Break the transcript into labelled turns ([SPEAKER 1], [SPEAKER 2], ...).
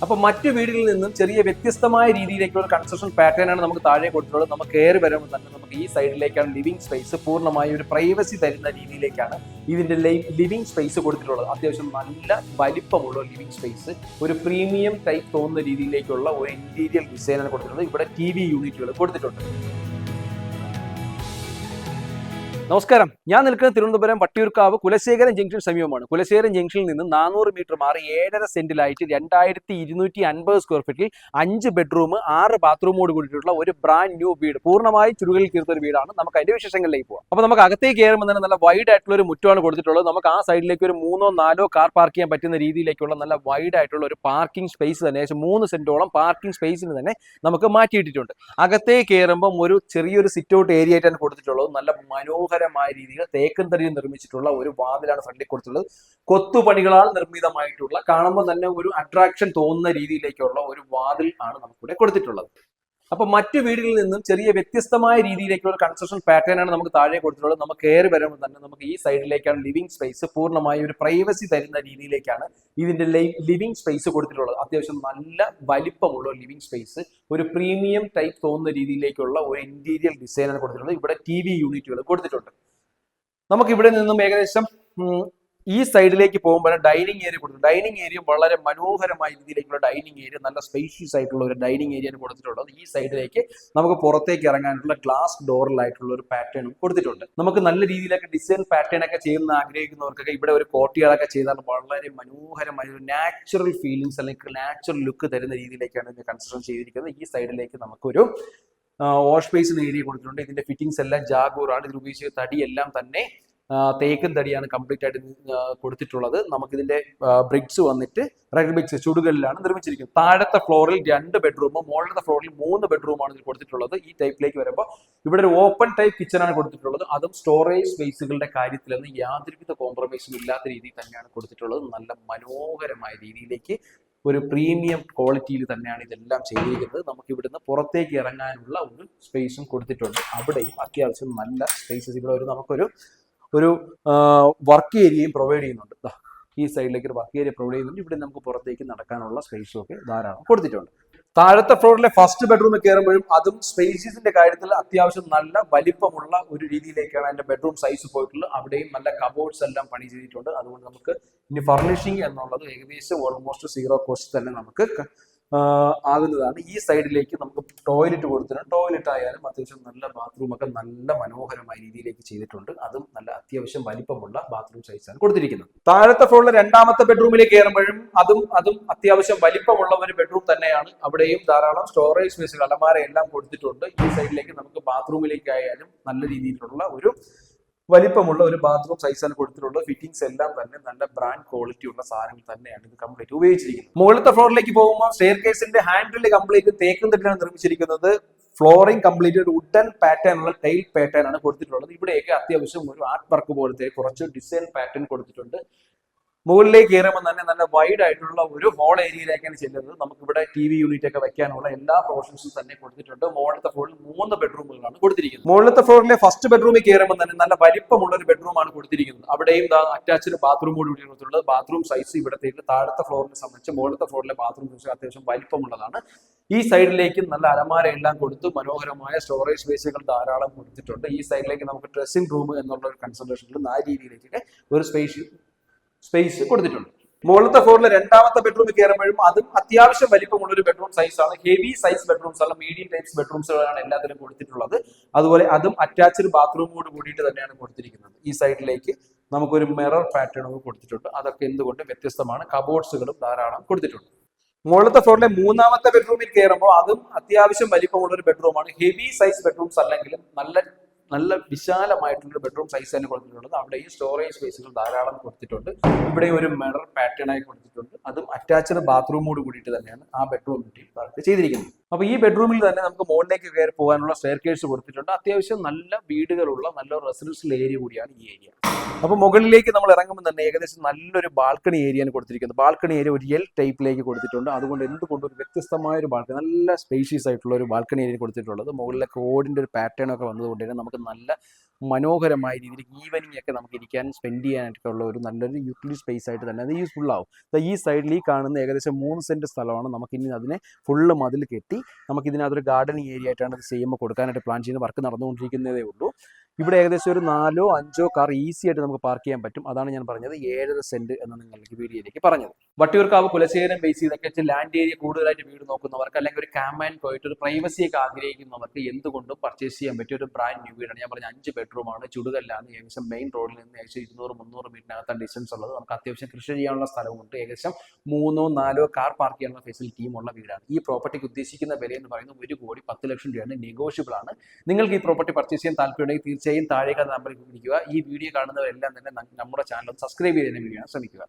[SPEAKER 1] അപ്പോൾ മറ്റു വീടുകളിൽ നിന്നും ചെറിയ വ്യത്യസ്തമായ രീതിയിലേക്കുള്ള കൺസ്ട്രക്ഷൻ പാറ്റേൺ ആണ് നമുക്ക് താഴെ കൊടുത്തിട്ടുള്ളത്. നമുക്ക് കയറി വരുമ്പോൾ തന്നെ നമുക്ക് ഈ സൈഡിലേക്കാണ് ലിവിംഗ് സ്പേസ്, പൂർണ്ണമായ ഒരു പ്രൈവസി തരുന്ന രീതിയിലേക്കാണ് ഇതിന്റെ ലിവിംഗ് സ്പേസ് കൊടുത്തിട്ടുള്ളത്. അത്യാവശ്യം നല്ല വലിപ്പമുള്ള ലിവിംഗ് സ്പേസ്, ഒരു പ്രീമിയം ടൈപ്പ് തോന്നുന്ന രീതിയിലേക്കുള്ള ഒരു ഇന്റീരിയർ ഡിസൈനാണ് കൊടുത്തിട്ടുള്ളത്. ഇവിടെ TV യൂണിറ്റുകൾ കൊടുത്തിട്ടുണ്ട്. നമസ്കാരം, ഞാൻ നിൽക്കുന്നത് തിരുവനന്തപുരം വട്ടിയൂർക്കാവ് കുലശേഖരം ജംഗ്ഷൻ സമീപമാണ്. കുലശേഖരം ജംഗ്ഷനിൽ നിന്ന് 400 മീറ്റർ മാറി 7.5 സെന്റിലായിട്ട് 2250 സ്ക്വയർ ഫീറ്റിൽ 5 ബെഡ്റൂം 6 ബാത്റൂമോട് കൂടിയിട്ടുള്ള ഒരു ബ്രാൻഡ് ന്യൂ വീട്, പൂർണ്ണമായി ചുരുകളിൽ തീർത്ത ഒരു വീടാണ്. നമുക്ക് അതിന്റെ വിശേഷങ്ങളിലേക്ക് പോകാം. അപ്പോൾ നമുക്ക് അകത്തേക്ക് കയറുമ്പോൾ തന്നെ നല്ല വൈഡ് ആയിട്ടുള്ള ഒരു മുറ്റമാണ് കൊടുത്തിട്ടുള്ളത്. നമുക്ക് ആ സൈഡിലേക്ക് ഒരു 3-4 കാർ പാർക്ക് ചെയ്യാൻ പറ്റുന്ന രീതിയിലേക്കുള്ള നല്ല വൈഡ് ആയിട്ടുള്ള ഒരു പാർക്കിംഗ് സ്പേസ് തന്നെ, 3 സെന്റോളം പാർക്കിംഗ് സ്പേസിന് തന്നെ നമുക്ക് മാറ്റിയിട്ടിട്ടുണ്ട്. അകത്തേക്ക് കയറുമ്പോൾ ഒരു ചെറിയൊരു സിറ്റ് ഔട്ട് ഏരിയ ആയിട്ടാണ് കൊടുത്തിട്ടുള്ളത്. നല്ല മനോഹരമായ രീതിയിൽ തേക്കൻ തടിയിൽ നിർമ്മിച്ചിട്ടുള്ള ഒരു വാതിലാണ് ഫ്രണ്ടിൽ കൊടുത്തിട്ടുള്ളത്. കൊത്തുപണികളാൽ നിർമ്മിതമായിട്ടുള്ള, കാണുമ്പോൾ തന്നെ ഒരു അട്രാക്ഷൻ തോന്നുന്ന രീതിയിലേക്കുള്ള ഒരു വാതിൽ ആണ് നമുക്കിവിടെ കൊടുത്തിട്ടുള്ളത്. അപ്പൊ മറ്റു വീടുകളിൽ നിന്നും ചെറിയ വ്യത്യസ്തമായ രീതിയിലേക്കുള്ള കൺസ്ട്രക്ഷൻ പാറ്റേൺ ആണ് നമുക്ക് താഴെ കൊടുത്തിട്ടുള്ളത്. നമുക്ക് കയറി വരുമ്പോൾ തന്നെ നമുക്ക് ഈ സൈഡിലേക്കാണ് ലിവിംഗ് സ്പേസ്, പൂർണ്ണമായ ഒരു പ്രൈവസി തരുന്ന രീതിയിലേക്കാണ് ഇതിന്റെ ലിവിംഗ് സ്പേസ് കൊടുത്തിട്ടുള്ളത്. അത്യാവശ്യം നല്ല വലിപ്പമുള്ള ലിവിംഗ് സ്പേസ്, ഒരു പ്രീമിയം ടൈപ്പ് തോന്നുന്ന രീതിയിലേക്കുള്ള ഒരു ഇന്റീരിയർ ഡിസൈനാണ് കൊടുത്തിട്ടുള്ളത്. ഇവിടെ TV യൂണിറ്റുകൾ കൊടുത്തിട്ടുണ്ട്. നമുക്ക് ഇവിടെ നിന്നും ഏകദേശം ഈ സൈഡിലേക്ക് പോകുമ്പോൾ ഡൈനിങ് ഏരിയ കൊടുത്തു. ഡൈനിങ് ഏരിയ വളരെ മനോഹരമായ രീതിയിലേക്കുള്ള ഡൈനിങ് ഏരിയ, നല്ല സ്പേഷ്യസ് ആയിട്ടുള്ള ഒരു ഡൈനിങ് ഏരിയ കൊടുത്തിട്ടുള്ളത്. ഈ സൈഡിലേക്ക് നമുക്ക് പുറത്തേക്ക് ഇറങ്ങാനുള്ള ഗ്ലാസ് ഡോറിലായിട്ടുള്ള ഒരു പാറ്റേണും കൊടുത്തിട്ടുണ്ട്. നമുക്ക് നല്ല രീതിയിലൊക്കെ ഡിസൈൻ പാറ്റേൺ ഒക്കെ ചെയ്യുന്ന ആഗ്രഹിക്കുന്നവർക്കൊക്കെ ഇവിടെ ഒരു കോർട്ടിയാളൊക്കെ ചെയ്താൽ വളരെ മനോഹരമായ ഒരു നാച്ചുറൽ ഫീലിംഗ്സ് അല്ലെങ്കിൽ നാച്ചുറൽ ലുക്ക് തരുന്ന രീതിയിലേക്കാണ് ഇത് കൺസ്ട്രക്ഷൻ ചെയ്തിരിക്കുന്നത്. ഈ സൈഡിലേക്ക് നമുക്കൊരു വാഷ് ബേസിൻ ഏരിയ കൊടുത്തിട്ടുണ്ട്. ഇതിന്റെ ഫിറ്റിംഗ്സ് എല്ലാം ജാഗൂറാണ്. ഇതിൽ ഉപയോഗിച്ച തടിയെല്ലാം തന്നെ തേക്കൻ തടിയാണ് കംപ്ലീറ്റ് ആയിട്ട് കൊടുത്തിട്ടുള്ളത്. നമുക്കിതിന്റെ ബ്രിക്സ് വന്നിട്ട് റെഡ് ബ്രിക്സ് ചുടുകളിലാണ് നിർമ്മിച്ചിരിക്കുന്നത്. താഴത്തെ ഫ്ലോറിൽ 2 ബെഡ്റൂമും മുകളിലത്തെ ഫ്ലോറിൽ 3 ബെഡ്റൂമാണ് ഇതിൽ കൊടുത്തിട്ടുള്ളത്. ഈ ടൈപ്പിലേക്ക് വരുമ്പോൾ ഇവിടെ ഒരു ഓപ്പൺ ടൈപ്പ് കിച്ചണാണ് കൊടുത്തിട്ടുള്ളത്. അതും സ്റ്റോറേജ് സ്പേസുകളുടെ കാര്യത്തിലൊന്നും യാതൊരുവിധ കോംപ്രമൈസും ഇല്ലാത്ത രീതിയിൽ തന്നെയാണ് കൊടുത്തിട്ടുള്ളത്. നല്ല മനോഹരമായ രീതിയിലേക്ക് ഒരു പ്രീമിയം ക്വാളിറ്റിയിൽ തന്നെയാണ് ഇതെല്ലാം ചെയ്തിരിക്കുന്നത്. നമുക്ക് ഇവിടുന്ന് പുറത്തേക്ക് ഇറങ്ങാനുള്ള ഒരു സ്പേസും കൊടുത്തിട്ടുണ്ട്. അവിടെയും അത്യാവശ്യം നല്ല സ്പേസസ്, ഇവിടെ നമുക്കൊരു വർക്ക് ഏരിയയും പ്രൊവൈഡ് ചെയ്യുന്നുണ്ട്. ഈ സൈഡിലേക്ക് ഒരു വർക്ക് ഏരിയ പ്രൊവൈഡ് ചെയ്യുന്നുണ്ട്. ഇവിടെ നമുക്ക് പുറത്തേക്ക് നടക്കാനുള്ള സ്പേസും ഒക്കെ ധാരാളം കൊടുത്തിട്ടുണ്ട്. താഴത്തെ ഫ്ലോറിലെ ഫസ്റ്റ് ബെഡ്റൂമിൽ കയറുമ്പോഴും അതും സ്പേസിന്റെ കാര്യത്തിൽ അത്യാവശ്യം നല്ല വലിപ്പമുള്ള ഒരു രീതിയിലേക്കാണ് അതിന്റെ ബെഡ്റൂം സൈസ് പോയിട്ടുള്ളത്. അവിടെയും നല്ല കബോർഡ്സ് എല്ലാം പണി ചെയ്തിട്ടുണ്ട്. അതുകൊണ്ട് നമുക്ക് ഇനി ഫർണിഷിംഗ് എന്നുള്ളത് ഏകദേശം ഓൾമോസ്റ്റ് 0 കോസ്റ്റ് തന്നെ നമുക്ക് ആകുന്നതാണ്. ഈ സൈഡിലേക്ക് നമുക്ക് ടോയ്ലറ്റ് കൊടുത്തിട്ടുണ്ട്. ടോയ്ലറ്റ് ആയാലും അത്യാവശ്യം നല്ല ബാത്റൂം ഒക്കെ നല്ല മനോഹരമായ രീതിയിലേക്ക് ചെയ്തിട്ടുണ്ട്. അതും നല്ല അത്യാവശ്യം വലിപ്പമുള്ള ബാത്റൂം സൈസാണ് കൊടുത്തിരിക്കുന്നത്. താഴത്തെ ഫ്ലോറിലെ 2ാമത്തെ ബെഡ്റൂമിലേക്ക് കയറുമ്പോഴും അതും അത്യാവശ്യം വലിപ്പമുള്ള ഒരു ബെഡ്റൂം തന്നെയാണ്. അവിടെയും ധാരാളം സ്റ്റോറേജ് സ്പേസുകൾ, അലമാര എല്ലാം കൊടുത്തിട്ടുണ്ട്. ഈ സൈഡിലേക്ക് നമുക്ക് ബാത്റൂമിലേക്ക് ആയാലും നല്ല രീതിയിലുള്ള ഒരു വലിപ്പമുള്ള ഒരു ബാത്റൂം സൈസാണ് കൊടുത്തിട്ടുള്ളത്. ഫിറ്റിംഗ്സ് എല്ലാം തന്നെ നല്ല ബ്രാൻഡ് ക്വാളിറ്റി ഉള്ള സാധനങ്ങൾ തന്നെയാണ് ഇത് കംപ്ലീറ്റ് ഉപയോഗിച്ചിരിക്കുന്നത്. മുകളിലത്തെ ഫ്ലോറിലേക്ക് പോകുമ്പോൾ സ്റ്റെയർ കേസിന്റെ ഹാൻഡിൽ കംപ്ലീറ്റ് തേക്കും തട്ടിലാണ് നിർമ്മിച്ചിരിക്കുന്നത്. ഫ്ലോറിംഗ് കംപ്ലീറ്റ് ഒരു വുഡൻ പാറ്റേൺ ഉള്ള ടൈൽ പാറ്റേൺ ആണ് കൊടുത്തിട്ടുള്ളത്. ഇവിടെയൊക്കെ അത്യാവശ്യം ഒരു ആർട്ട് വർക്ക് പോലത്തെ കുറച്ച് ഡിസൈൻ പാറ്റേൺ കൊടുത്തിട്ടുണ്ട്. മുകളിലേക്ക് കയറുമ്പോൾ തന്നെ നല്ല വൈഡ് ആയിട്ടുള്ള ഒരു ഹോൾ ഏരിയയിലേക്കാണ് ചെല്ലുന്നത്. നമുക്കിവിടെ TV യൂണിറ്റ് ഒക്കെ വെക്കാനുള്ള എല്ലാ പ്രൊവിഷൻസും തന്നെ കൊടുത്തിട്ടുണ്ട്. മുകളിലത്തെ ഫ്ലോറിൽ 3 ബെഡ്റൂമുകളാണ് കൊടുത്തിരിക്കുന്നത്. മുകളിലത്തെ ഫ്ലോറിലെ ഫസ്റ്റ് ബെഡ്റൂമിൽ കയറുമ്പോൾ തന്നെ നല്ല വലിപ്പമുള്ള ഒരു ബെഡ്റൂമാണ് കൊടുത്തിരിക്കുന്നത്. അവിടെയും അറ്റാച്ച്ഡ് ബാത്റൂമോട് കൂടി കൊടുത്തിട്ടുള്ളത്. ബാത്റൂം സൈസ് ഇവിടത്തേക്ക് താഴത്തെ ഫ്ലോറിനെ സംബന്ധിച്ച് മുകളിലത്തെ ഫ്ലോറിലെ ബാത്റൂം സൈസ് അത്യാവശ്യം വലിപ്പമുള്ളതാണ്. ഈ സൈഡിലേക്ക് നല്ല അലമാര എല്ലാം കൊടുത്ത് മനോഹരമായ സ്റ്റോറേജ് സ്പേസുകൾ ധാരാളം കൊടുത്തിട്ടുണ്ട്. ഈ സൈഡിലേക്ക് നമുക്ക് ഡ്രസ്സിംഗ് റൂം എന്നുള്ള ഒരു കൺസെൻട്രേഷനിൽ ആ രീതിയിലേക്ക് ഒരു സ്പേസ് കൊടുത്തിട്ടുണ്ട്. മുകളിലത്തെ ഫ്ലോറിലെ 2ാമത്തെ ബെഡ്റൂമിൽ കയറുമ്പോഴും അതും അത്യാവശ്യം വലിപ്പമുള്ള ഒരു ബെഡ്റൂം സൈസാണ്. ഹെവി സൈസ് ബെഡ്റൂംസ് അല്ല, മീഡിയം ടൈപ്സ് ബെഡ്റൂംസുകളാണ് എല്ലാത്തിലും കൊടുത്തിട്ടുള്ളത്. അതുപോലെ അതും അറ്റാച്ച്ഡ് ബാത്റൂമോട് കൂടിയിട്ട് തന്നെയാണ് കൊടുത്തിരിക്കുന്നത്. ഈ സൈഡിലേക്ക് നമുക്കൊരു മിറർ പാറ്റേൺ ഒക്കെ കൊടുത്തിട്ടുണ്ട്. അതൊക്കെ എന്തുകൊണ്ട് വ്യത്യസ്തമാണ്. കബോർഡ്സുകളും ധാരാളം കൊടുത്തിട്ടുണ്ട്. മുകളിലത്തെ ഫ്ലോറിലെ 3ാമത്തെ ബെഡ്റൂമിൽ കയറുമ്പോൾ അതും അത്യാവശ്യം വലിപ്പമുള്ള ഒരു ബെഡ്റൂമാണ്. ഹെവി സൈസ് ബെഡ്റൂംസ് അല്ലെങ്കിലും നല്ല വിശാലമായിട്ടുള്ള ബെഡ്റൂം സൈസ് തന്നെ കൊടുത്തിട്ടുള്ളത്. അവിടെ ഈ സ്റ്റോറേജ് സ്പേസുകൾ ധാരാളം കൊടുത്തിട്ടുണ്ട്. ഇവിടെ ഒരു മിറർ പാറ്റേൺ ആയി കൊടുത്തിട്ടുണ്ട്. അതും അറ്റാച്ച്ഡ് ബാത്റൂമോട് കൂടിയിട്ട് തന്നെയാണ് ആ ബെഡ്റൂം വർക്ക് ചെയ്തിരിക്കുന്നത്. അപ്പോൾ ഈ ബെഡ്റൂമിൽ തന്നെ നമുക്ക് മുകളിലേക്ക് കയറി പോകാനുള്ള സ്റ്റെയർകേഴ്സ് കൊടുത്തിട്ടുണ്ട്. അത്യാവശ്യം നല്ല വീടുകളുള്ള നല്ല റെസിഡൻഷ്യൽ ഏരിയ കൂടിയാണ് ഈ ഏരിയ. അപ്പോൾ മുകളിലേക്ക് നമ്മൾ ഇറങ്ങുമ്പോൾ തന്നെ ഏകദേശം നല്ലൊരു ബാൽക്കണി ഏരിയയാണ് കൊടുത്തിരിക്കുന്നത്. ബാൽക്കണി ഏരിയ ഒരു എൽ ടൈപ്പിലേക്ക് കൊടുത്തിട്ടുണ്ട്. അതുകൊണ്ട് എന്തുകൊണ്ട് ഒരു വ്യത്യസ്തമായ ഒരു ബാൽക്കണി, നല്ല സ്പേഷ്യസ് ആയിട്ടുള്ള ഒരു ബാൽക്കണി ഏരിയ കൊടുത്തിട്ടുള്ളത്. മുകളിലൊക്കെ ഓടിൻ്റെ ഒരു പാറ്റേൺ ഒക്കെ വന്നതുകൊണ്ട് തന്നെ നമുക്ക് നല്ല മനോഹരമായ രീതിയിൽ ഈവനിങ് ഒക്കെ നമുക്ക് ഇരിക്കാൻ സ്പെൻഡ് ചെയ്യാനായിട്ടൊക്കെ ഉള്ള ഒരു നല്ലൊരു യൂട്ടിലിറ്റി സ്പേസ് ആയിട്ട് തന്നെ അത് യൂസ്ഫുൾ ആവും. ഈ സൈഡിൽ ഈ കാണുന്ന ഏകദേശം 3 സെന്റ് സ്ഥലമാണ്. നമുക്കിനി അതിനെ ഫുള്ള് മതിൽ കെട്ടി നമുക്കിതിനകത്തൊരു ഗാർഡനിങ് ഏരിയ ആയിട്ടാണ് ഇത് ചെയ്യുമ്പോൾ കൊടുക്കാനായിട്ട് പ്ലാൻ ചെയ്യുന്ന വർക്ക് നടന്നുകൊണ്ടിരിക്കുന്നതേ ഉള്ളൂ. ഇവിടെ ഏകദേശം ഒരു 4 or 5 കാർ ഈസി ആയിട്ട് നമുക്ക് പാർക്ക് ചെയ്യാൻ പറ്റും. അതാണ് ഞാൻ പറഞ്ഞത് 7.5 സെന്റ് എന്ന് നിങ്ങൾക്ക് വീഡിയോയിലേക്ക് പറഞ്ഞത്. വട്ടിയൂർക്കാവ് കുലശേഖരം ബേസ് ചെയ്തൊക്കെ ലാൻഡ് ഏരിയ കൂടുതലായിട്ട് വീട് നോക്കുന്നവർക്ക് അല്ലെങ്കിൽ ഒരു ക്യാമ്പയിൻ പോയിട്ട് ഒരു പ്രൈവസി ഒക്കെ ആഗ്രഹിക്കുന്നവർക്ക് എന്തുകൊണ്ടും പർച്ചേസ് ചെയ്യാൻ പറ്റിയ ഒരു ബ്രാൻഡ് ന്യൂ വീടാണ്. ഞാൻ പറഞ്ഞ 5 ബെഡ്റൂമാണ്, ചുടുകല്ലാണ്, ഏകദേശം മെയിൻ റോഡിൽ നിന്ന് ഏകദേശം 200-300 മീറ്ററിനകത്താണ് ഡിസ്റ്റൻസ് ഉള്ളത്. നമുക്ക് അത്യാവശ്യം കൃഷി ചെയ്യാനുള്ള സ്ഥലമുണ്ട്. ഏകദേശം 3-4 കാർ പാർക്ക് ചെയ്യാനുള്ള ഫെസിലിറ്റിയും ഉള്ള വീടാണ്. ഈ പ്രോപ്പർട്ടിക്ക് ഉദ്ദേശിക്കുന്ന വില എന്ന് പറയുന്നത് 1,10,00,000 രൂപയാണ്. നെഗോഷ്യബിൾ ആണ്. നിങ്ങൾക്ക് ഈ പ്രോപ്പർട്ടി പർച്ചേസ് ചെയ്യാൻ താല്പര്യമുണ്ടെങ്കിൽ തീർച്ചയായും താഴേക്ക് നമ്പറിൽ വിളിക്കുക. ഈ വീഡിയോ കാണുന്നവരെല്ലാം തന്നെ നമ്മുടെ ചാനൽ സബ്സ്ക്രൈബ് ചെയ്യാൻ വേണ്ടിയാണ് ശ്രമിക്കുക.